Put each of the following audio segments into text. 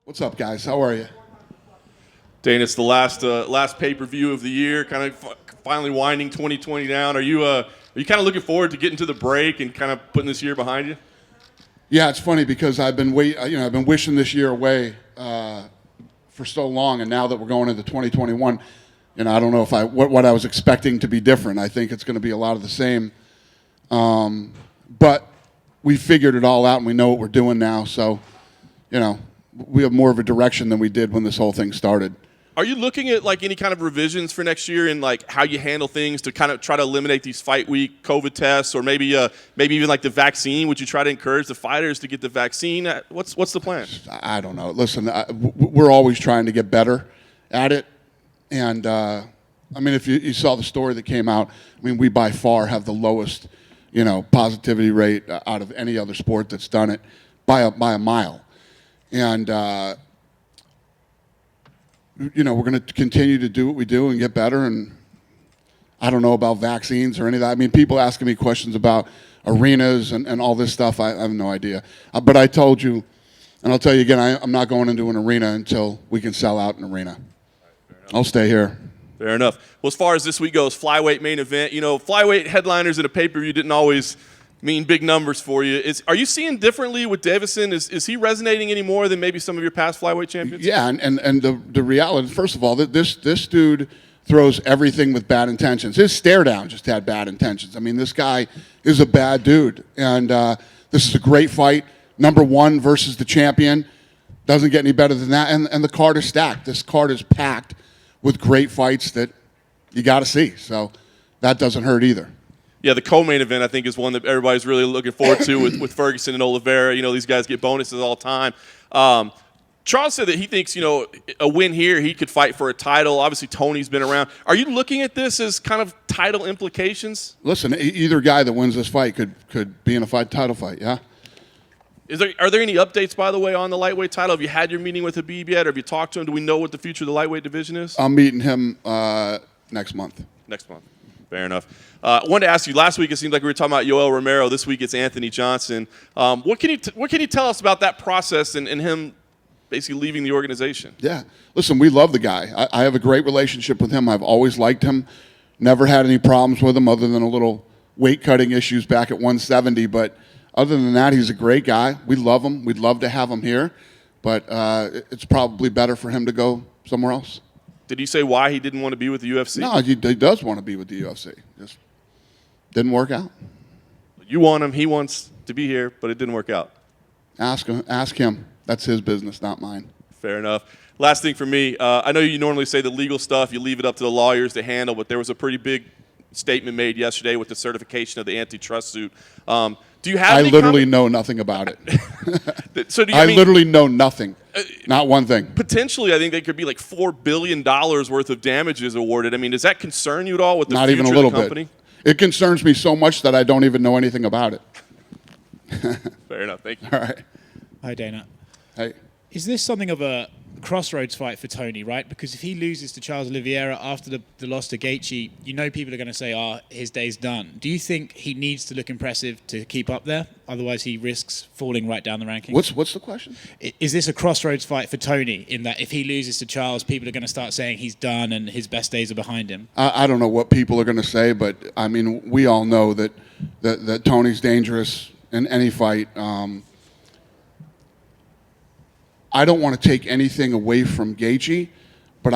What's up, guys? How are you? Dana, it's the last pay-per-view of the year, kind of finally winding 2020 down. Are you kind of looking forward to getting to the break and kind of putting this year behind you? Yeah, it's funny because I've been wishing this year away for so long, and now that we're going into 2021, I don't know if what I was expecting to be different. I think it's going to be a lot of the same, but we figured it all out and we know what we're doing now. So, we have more of a direction than we did when this whole thing started. Are you looking at like any kind of revisions for next year and like how you handle things to kind of try to eliminate these fight week COVID tests, or maybe even like the vaccine? Would you try to encourage the fighters to get the vaccine? What's the plan? I don't know. Listen, we're always trying to get better at it, and if you saw the story that came out, we by far have the lowest, positivity rate out of any other sport that's done it by a mile, and. We're going to continue to do what we do and get better. And I don't know about vaccines or any of that. People asking me questions about arenas and all this stuff. I have no idea. But I told you, and I'll tell you again, I'm not going into an arena until we can sell out an arena. I'll stay here. Fair enough. Well, as far as this week goes, flyweight main event. Flyweight headliners at a pay-per-view didn't always mean big numbers for you. Are you seeing differently with Davison? Is he resonating any more than maybe some of your past flyweight champions? Yeah, and the reality, first of all, that this dude throws everything with bad intentions. His stare down just had bad intentions. This guy is a bad dude, and this is a great fight. Number one versus the champion. Doesn't get any better than that, and the card is stacked. This card is packed with great fights that you got to see, so that doesn't hurt either. Yeah, the co-main event, I think, is one that everybody's really looking forward to with Ferguson and Oliveira. These guys get bonuses all the time. Charles said that he thinks, a win here, he could fight for a title. Obviously, Tony's been around. Are you looking at this as kind of title implications? Listen, either guy that wins this fight could be in a title fight, yeah? Are there any updates, by the way, on the lightweight title? Have you had your meeting with Habib yet, or have you talked to him? Do we know what the future of the lightweight division is? I'm meeting him next month. Next month. Fair enough. I wanted to ask you, last week it seemed like we were talking about Yoel Romero. This week it's Anthony Johnson. What can you tell us about that process and him basically leaving the organization? Yeah. Listen, we love the guy. I have a great relationship with him. I've always liked him. Never had any problems with him other than a little weight-cutting issues back at 170. But other than that, he's a great guy. We love him. We'd love to have him here. But it's probably better for him to go somewhere else. Did he say why he didn't want to be with the UFC? No, he does want to be with the UFC. Just didn't work out. You want him. He wants to be here, but it didn't work out. Ask him. That's his business, not mine. Fair enough. Last thing for me, I know you normally say the legal stuff, you leave it up to the lawyers to handle, but there was a pretty big statement made yesterday with the certification of the antitrust suit. Do you have I literally know nothing about it. So I literally know nothing. Not one thing. Potentially, I think they could be like $4 billion worth of damages awarded. Does that concern you at all with the Not future even a little of the company? bit. It concerns me so much that I don't even know anything about it. Fair enough. Thank you. All right. Hi, Dana. Hey. Is this something of a crossroads fight for Tony, right? Because if he loses to Charles Oliveira after the loss to Gaethje, people are going to say, his day's done. Do you think he needs to look impressive to keep up there? Otherwise, he risks falling right down the rankings. What's the question? Is this a crossroads fight for Tony in that if he loses to Charles, people are going to start saying he's done and his best days are behind him? I don't know what people are going to say, but, we all know that Tony's dangerous in any fight. I don't want to take anything away from Gaethje, but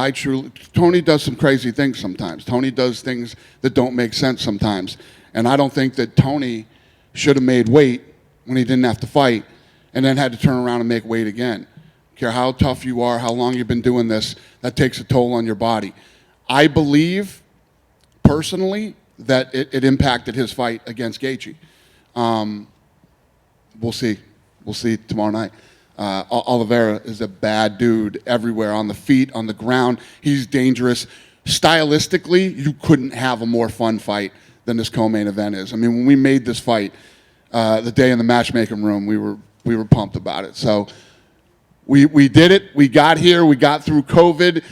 Tony does some crazy things sometimes. Tony does things that don't make sense sometimes. And I don't think that Tony should have made weight when he didn't have to fight and then had to turn around and make weight again. Care how tough you are, how long you've been doing this, that takes a toll on your body. I believe, personally, that it impacted his fight against Gaethje. We'll see. We'll see tomorrow night. Oliveira is a bad dude everywhere, on the feet, on the ground. He's dangerous. Stylistically, you couldn't have a more fun fight than this co-main event is. When we made this fight the day in the matchmaking room, we were pumped about it. So we did it. We got here. We got through COVID.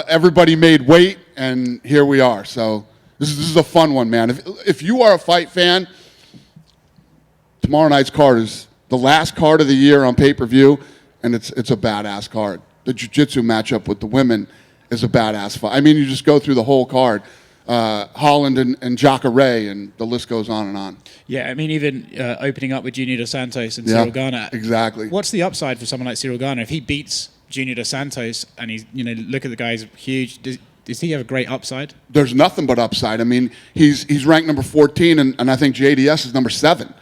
Everybody made weight, and here we are. So this is a fun one, man. If you are a fight fan, tomorrow night's card is the last card of the year on pay-per-view, and it's a badass card. The jiu-jitsu matchup with the women is a badass fight. I mean, you just go through the whole card. Holland and Jacare, and the list goes on and on. Yeah, I mean, even opening up with Junior Dos Santos and Cyril Garner. Exactly. What's the upside for someone like Cyril Garner if he beats Junior Dos Santos and he's, look at the guy's huge. Does he have a great upside? There's nothing but upside. I mean, he's ranked number 14, and I think JDS is number 7.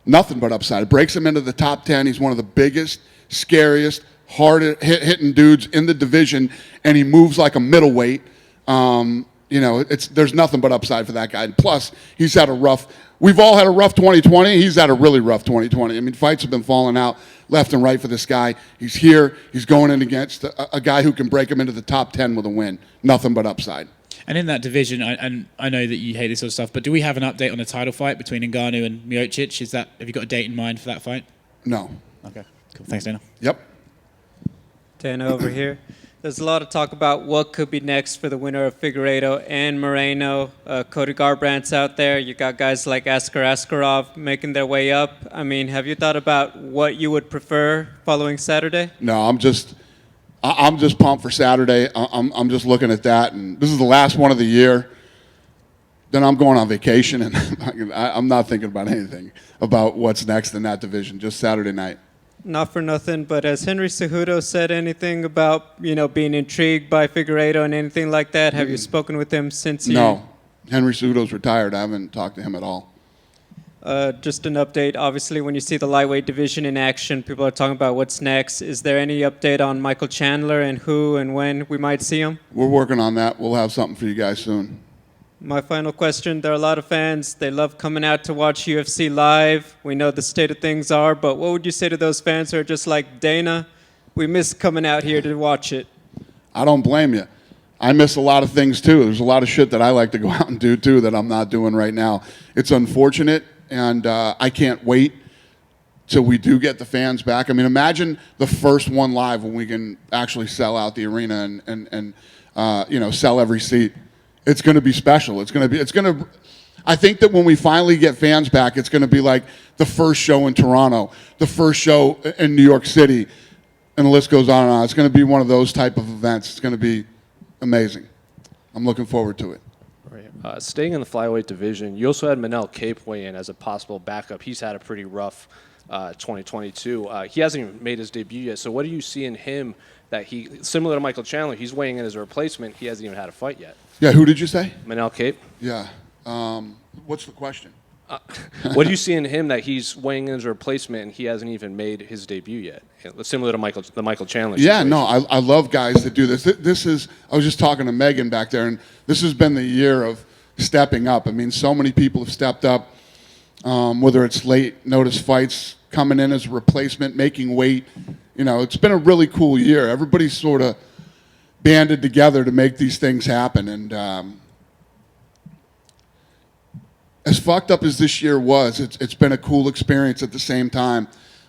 Nothing but upside. It breaks him into the top 10. He's one of the biggest, scariest, hard hitting dudes in the division, and he moves like a middleweight. There's nothing but upside for that guy. And plus, we've all had a rough 2020. He's had a really rough 2020. I mean, fights have been falling out left and right for this guy. He's here. He's going in against a guy who can break him into the top 10 with a win. Nothing but upside. And in that division, and I know that you hate this sort of stuff, but do we have an update on the title fight between Ngannou and Miocic? Have you got a date in mind for that fight? No. Okay, cool. Thanks, Dana. Yep. Dana over here. There's a lot of talk about what could be next for the winner of Figueiredo and Moreno. Cody Garbrandt's out there. You got guys like Askar Askarov making their way up. I mean, have you thought about what you would prefer following Saturday? No, I'm just pumped for Saturday. I'm just looking at that, and this is the last one of the year. Then I'm going on vacation, and I'm not thinking about anything about what's next in that division. Just Saturday night. Not for nothing, but has Henry Cejudo said anything about, being intrigued by Figueiredo and anything like that? Have you spoken with him since he... No. Henry Cejudo's retired. I haven't talked to him at all. Just an update. Obviously, when you see the lightweight division in action, people are talking about what's next. Is there any update on Michael Chandler and who and when we might see him? We're working on that. We'll have something for you guys soon. My final question, there are a lot of fans, they love coming out to watch UFC live. We know the state of things are, but what would you say to those fans who are just like, Dana, we miss coming out here to watch it? I don't blame you. I miss a lot of things too. There's a lot of shit that I like to go out and do too that I'm not doing right now. It's unfortunate, and I can't wait till we do get the fans back. I mean, imagine the first one live when we can actually sell out the arena and sell every seat. It's going to be special. I think that when we finally get fans back, it's going to be like the first show in Toronto, the first show in New York City, and the list goes on and on. It's going to be one of those type of events. It's going to be amazing. I'm looking forward to it. Right. Staying in the flyweight division, you also had Manel Kape weigh in as a possible backup. He's had a pretty rough 2022. He hasn't even made his debut yet. So what do you see in him that similar to Michael Chandler, he's weighing in as a replacement. He hasn't even had a fight yet. Yeah, who did you say? Manel Kape. Yeah. What's the question? What do you see in him that he's weighing in as a replacement and he hasn't even made his debut yet? Similar to the Michael Chandler Yeah, situation. no, I love guys that do this. I was just talking to Megan back there, and this has been the year of stepping up. I mean, so many people have stepped up, whether it's late notice fights, coming in as a replacement, making weight. It's been a really cool year. Everybody's sort of banded together to make these things happen. And as fucked up as this year was, it's been a cool experience at the same time.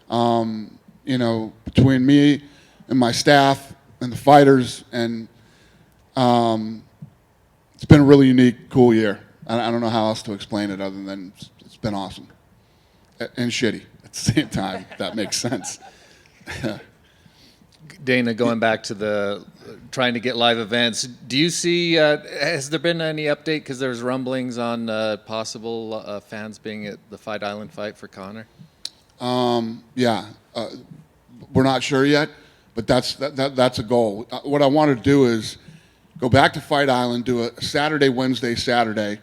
Between me and my staff and the fighters, and it's been a really unique, cool year. I don't know how else to explain it other than it's been awesome. And shitty at the same time, if that makes sense. Dana, going back to the trying to get live events, do you see, has there been any update? Because there's rumblings on possible fans being at the Fight Island fight for Conor. Yeah, we're not sure yet, but that's a goal. What I want to do is go back to Fight Island, do a Saturday, Wednesday, Saturday,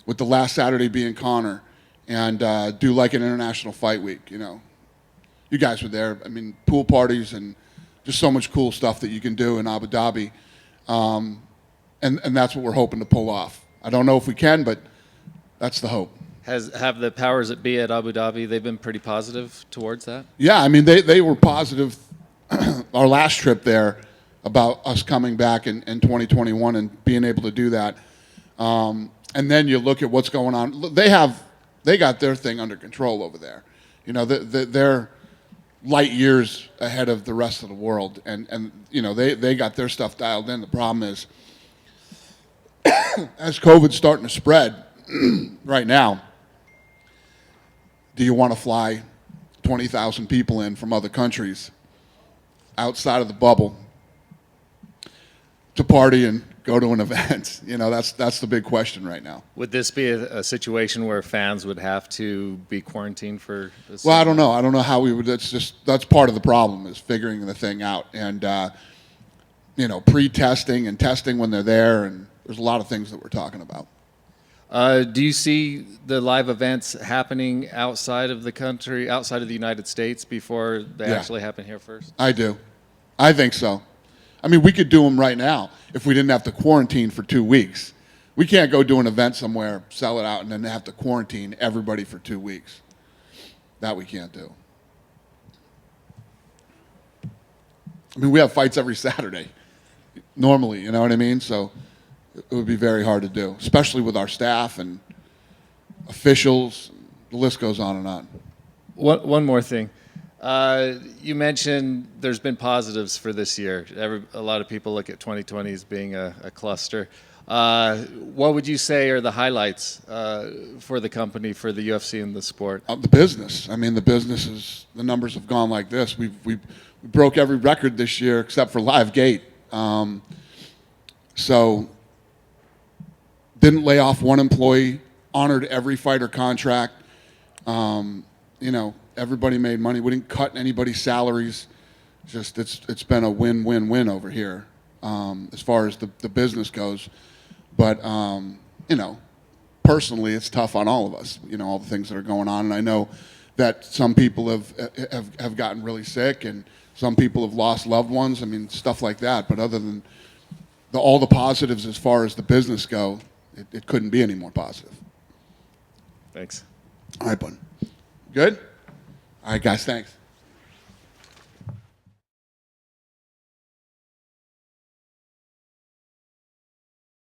with the last Saturday being Conor, and do like an international fight week. You guys were there. I mean, pool parties and just so much cool stuff that you can do in Abu Dhabi, and that's what we're hoping to pull off. I don't know if we can, but that's the hope. Have the powers that be at Abu Dhabi, they've been pretty positive towards that? Yeah, I mean, they were positive our last trip there about us coming back in 2021 and being able to do that. And then you look at what's going on. They got their thing under control over there. They're light years ahead of the rest of the world, and they got their stuff dialed in. The problem is, as COVID's starting to spread right now, do you want to fly 20,000 people in from other countries outside of the bubble to party and go to an event? You know, that's the big question right now. Would this be a situation where fans would have to be quarantined for? Well, I don't know. I don't know how we would. That's part of the problem, is figuring the thing out, and you know, pre-testing and testing when they're there, and there's a lot of things that we're talking about. Do you see the live events happening outside of the country, outside of the United States, before they Yeah. actually happen here first? I do. I think so. I mean, we could do them right now if we didn't have to quarantine for 2 weeks. We can't go do an event somewhere, sell it out, and then have to quarantine everybody for 2 weeks. That we can't do. I mean, we have fights every Saturday, normally, you know what I mean? So it would be very hard to do, especially with our staff and officials. The list goes on and on. One more thing. You mentioned there's been positives for this year. A lot of people look at 2020 as being a cluster. What would you say are the highlights for the company, for the UFC and the sport? The business. I mean, the numbers have gone like this. We broke every record this year except for Live Gate. So didn't lay off one employee, honored every fighter contract. You know, everybody made money. We didn't cut anybody's salaries. Just it's been a win-win-win over here as far as the business goes. But you know, personally, it's tough on all of us. You know, all the things that are going on, and I know that some people have gotten really sick, and some people have lost loved ones. I mean, stuff like that. But other than all the positives as far as the business go, it couldn't be any more positive. Thanks. All right, bud. Good? All right, guys, thanks.